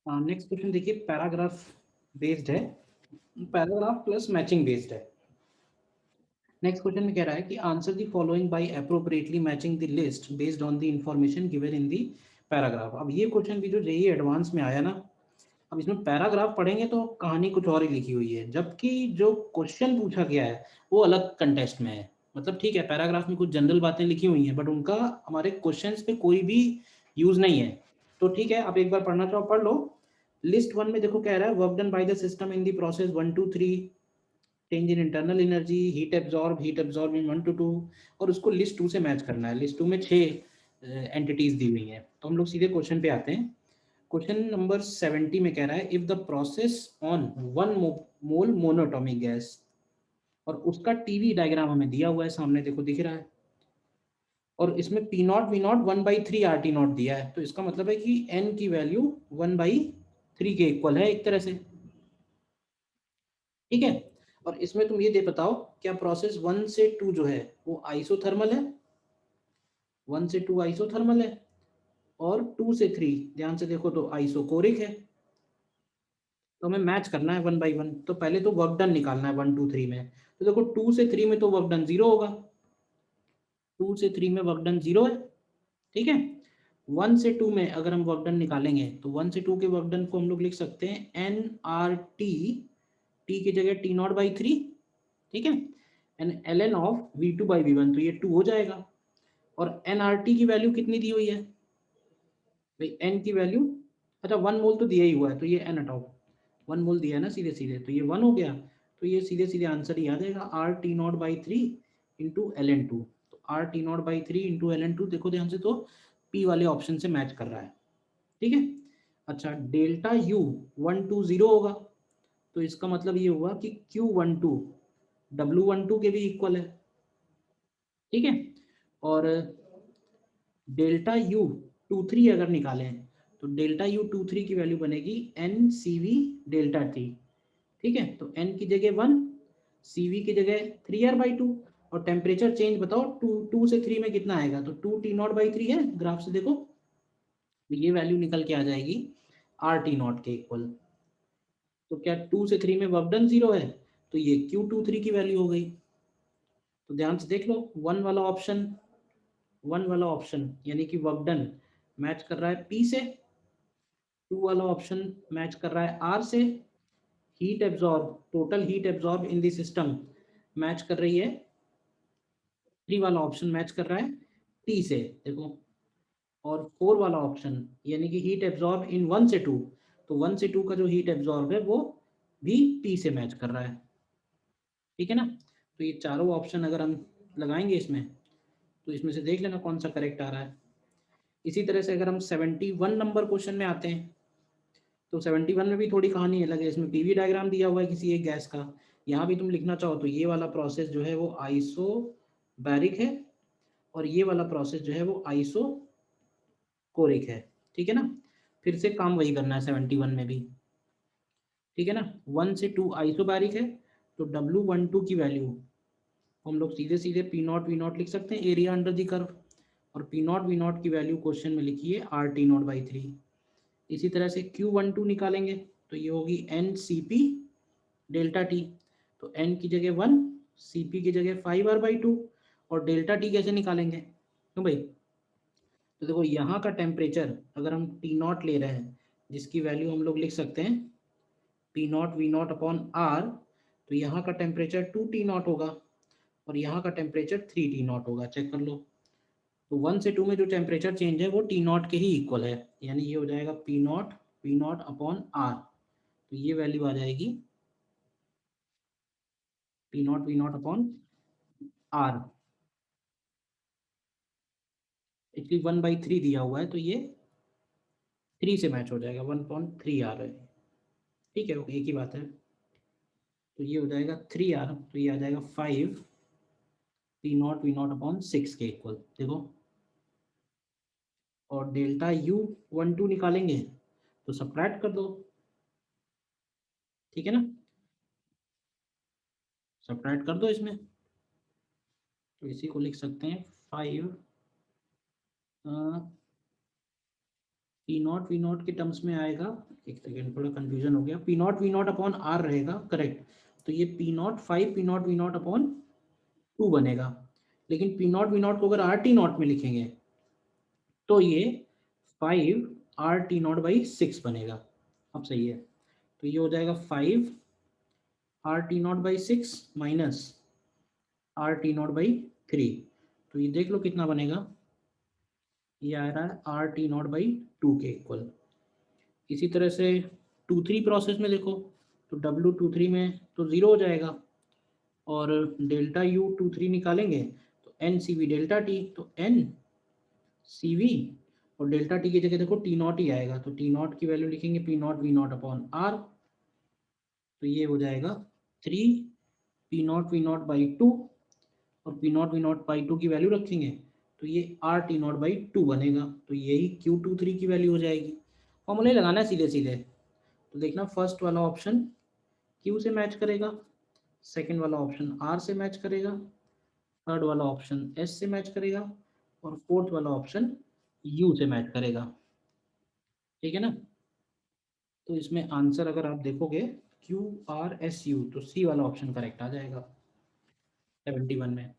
Next question देखिए, paragraph based है, paragraph plus matching based है। नेक्स्ट क्वेश्चन में कह रहा है कि answer the following bye appropriately matching the list based on the information given in the paragraph. अब ये क्वेश्चन भी जो जेईई एडवांस में आया ना, अब इसमें पैराग्राफ पढ़ेंगे तो कहानी कुछ और ही लिखी हुई है, जबकि जो क्वेश्चन पूछा गया है वो अलग कंटेस्ट में है। मतलब ठीक है, पैराग्राफ में कुछ जनरल बातें लिखी हुई हैं, बट उनका हमारे क्वेश्चंस पे कोई भी यूज नहीं है। तो ठीक है, आप एक बार पढ़ना चाहो पढ़ लो। लिस्ट वन में देखो, कह रहा है work done by the system in the process 1 to 3, change in internal energy, heat absorb in 1 to 2, और उसको लिस्ट टू से मैच करना है। लिस्ट टू में 6 एंटिटीज दी हुई हैं। तो हम लोग सीधे क्वेश्चन पे आते हैं। क्वेश्चन नंबर 70 में कह रहा है if the process on 1 mole monoatomic gas, और उसका टीवी डायग्राम हमें दिया हुआ है सामने, देखो दिख रहा है, और इसमें P nought V nought 1/3 R T nought दिया है। तो इसका मतलब है कि एन की वैल्यू 1/3 के इक्वल है एक तरह से, ठीक है। और इसमें तुम ये दे बताओ, क्या प्रोसेस 1 से 2 जो है वो आइसोथर्मल है, 1 से 2 आइसोथर्मल है, और 2 से 3 ध्यान से देखो तो आइसोकोरिक है। तो हमें मैच करना है 1/1। तो पहले तो वर्क डन निकालना है 1 2 3 में। तो देखो 2 से 3 में तो वर्क डन 0 होगा, 2 से 3 में वर्क डन 0 है, ठीक है। 1 से 2 में अगर हम वर्क डन निकालेंगे तो 1 से 2 के वर्क डन को हम लोग लिख सकते हैं एन आर टी, टी की जगह T0/3, ठीक है, and L N of V2/V1, तो ये 2 हो जाएगा। और एन आर टी की वैल्यू कितनी दी हुई है भाई, एन की वैल्यू, अच्छा 1 मोल तो दिया ही हुआ है, तो ये एन हटाओ, 1 मोल दिया है ना सीधे सीधे, तो ये 1 हो गया। तो ये सीधे सीधे आंसर ही आ जाएगा RT0/3 इंटू LN2। तो RT0/3 इंटू LN2 देखो ध्यान से, तो पी वाले ऑप्शन से मैच कर रहा है, ठीक है। अच्छा, डेल्टा यू 1 2 0 होगा, तो इसका मतलब ये हुआ कि Q12 W12 के भी इक्वल है, ठीक है। और डेल्टा यू 2 3 अगर निकालें तो डेल्टा यू 2 3 की वैल्यू बनेगी N C V delta T, ठीक है। तो एन की जगह 1, सी वी की जगह 3R/2, और टेम्परेचर चेंज बताओ 2 से 3 में कितना आएगा, तो 2T0/3 है, ग्राफ से देखो, तो ये वैल्यू निकल के आ जाएगी RT0 के इक्वल। तो क्या 2 से 3 में वर्क डन 0 है, तो ये Q23 की वैल्यू हो गई। तो ध्यान से देख लो, वन वाला ऑप्शन यानी कि वर्क डन मैच कर रहा है पी से, 2 वाला ऑप्शन मैच कर रहा है आर से, heat absorb, total heat absorb in the system match कर रही है, 3 वाला ऑप्शन मैच कर रहा है टी से, देखो। और 4 वाला ऑप्शन यानी कि हीट एब्जॉर्ब इन 1 से 2, तो 1 से 2 का जो हीट एब्जॉर्ब है वो भी पी से मैच कर रहा है, ठीक है ना। तो ये चारों ऑप्शन अगर हम लगाएंगे इसमें, तो इसमें से देख लेना कौन सा करेक्ट आ रहा है। इसी तरह से अगर हम 71 नंबर क्वेश्चन में आते हैं, तो 71 में भी थोड़ी कहानी अलग है। इसमें पीवी डायग्राम दिया हुआ है किसी एक गैस का, यहाँ भी तुम लिखना चाहो तो ये वाला प्रोसेस जो है वो आइसोबैरिक है, और ये वाला प्रोसेस जो है वो आइसोकोरिक है, ठीक है ना। फिर से काम वही करना है 71 में भी, ठीक है ना। 1 से 2 आइसोबैरिक है, तो W12 की वैल्यू हम लोग सीधे सीधे P0 V0 लिख सकते हैं, एरिया अंडर द कर्व, और P0 V0 की वैल्यू क्वेश्चन में लिखी है RT0/3। इसी तरह से Q12 निकालेंगे तो ये होगी N C P delta T, तो एन की जगह 1, सी पी की जगह 5R/2, और डेल्टा टी कैसे निकालेंगे, क्यों भाई, तो देखो यहाँ का टेम्परेचर अगर हम T0 ले रहे हैं, जिसकी वैल्यू हम लोग लिख सकते हैं P0 V0/R, तो यहाँ का टेम्परेचर 2T0 होगा, और यहाँ का टेम्परेचर 3T0 होगा, चेक कर लो। तो 1 से 2 में जो टेम्परेचर चेंज है वो T0 के ही इक्वल है, यानी ये हो जाएगा P0 V0/R। तो ये वैल्यू आ जाएगी P0 V0/R, एक्चुअली 1/3 दिया हुआ है, तो ये 3 से मैच हो जाएगा, 1.3R है, ठीक है, एक ही बात है। तो ये हो जाएगा 3R, तो ये आ जाएगा 5 P0 V0/6 के इक्वल, देखो। और डेल्टा U12 निकालेंगे तो सब्ट्रैक्ट कर दो, ठीक है ना, सब्ट्रैक्ट कर दो इसमें, तो इसी को लिख सकते हैं 5 पी नॉट वी नॉट के टर्म्स में आएगा, एक सेकेंड थोड़ा कंफ्यूजन हो गया, P nought V nought upon R रहेगा, करेक्ट। तो ये P nought 5 P nought V nought upon 2 बनेगा। लेकिन पी नॉट वी नॉट को अगर आर टी नॉट में लिखेंगे तो ये 5 आर टी नॉट बाई 6 बनेगा। अब सही है, तो ये हो जाएगा 5 are T not by 6 minus are T not by 3। तो ये देख लो कितना बनेगा, ये आ रहा है आर टी नॉट बाई 2 के इक्वल। इसी तरह से 2-3 प्रोसेस में देखो, तो W23 में तो 0 हो जाएगा, और डेल्टा U23 निकालेंगे तो N C V delta T, तो एन सी वी और डेल्टा टी की जगह देखो टी नॉट ही आएगा, तो टी नॉट की वैल्यू लिखेंगे P nought V nought upon R, तो ये हो जाएगा 3 P nought V nought by 2, और P nought V nought by 2 की वैल्यू रखेंगे तो ये आर टी नॉट बाई 2 बनेगा, तो यही Q23 की वैल्यू हो जाएगी। फॉर्मूले लगाना है सीधे सीधे, तो देखना फर्स्ट वाला ऑप्शन Q से मैच करेगा, सेकंड वाला ऑप्शन R से मैच करेगा, थर्ड वाला ऑप्शन S से मैच करेगा, और फोर्थ वाला ऑप्शन U से मैच करेगा। ठीक है ना? तो इसमें आंसर अगर आप देखोगे QRSU, तो C वाला ऑप्शन करेक्ट आ जाएगा 71 में।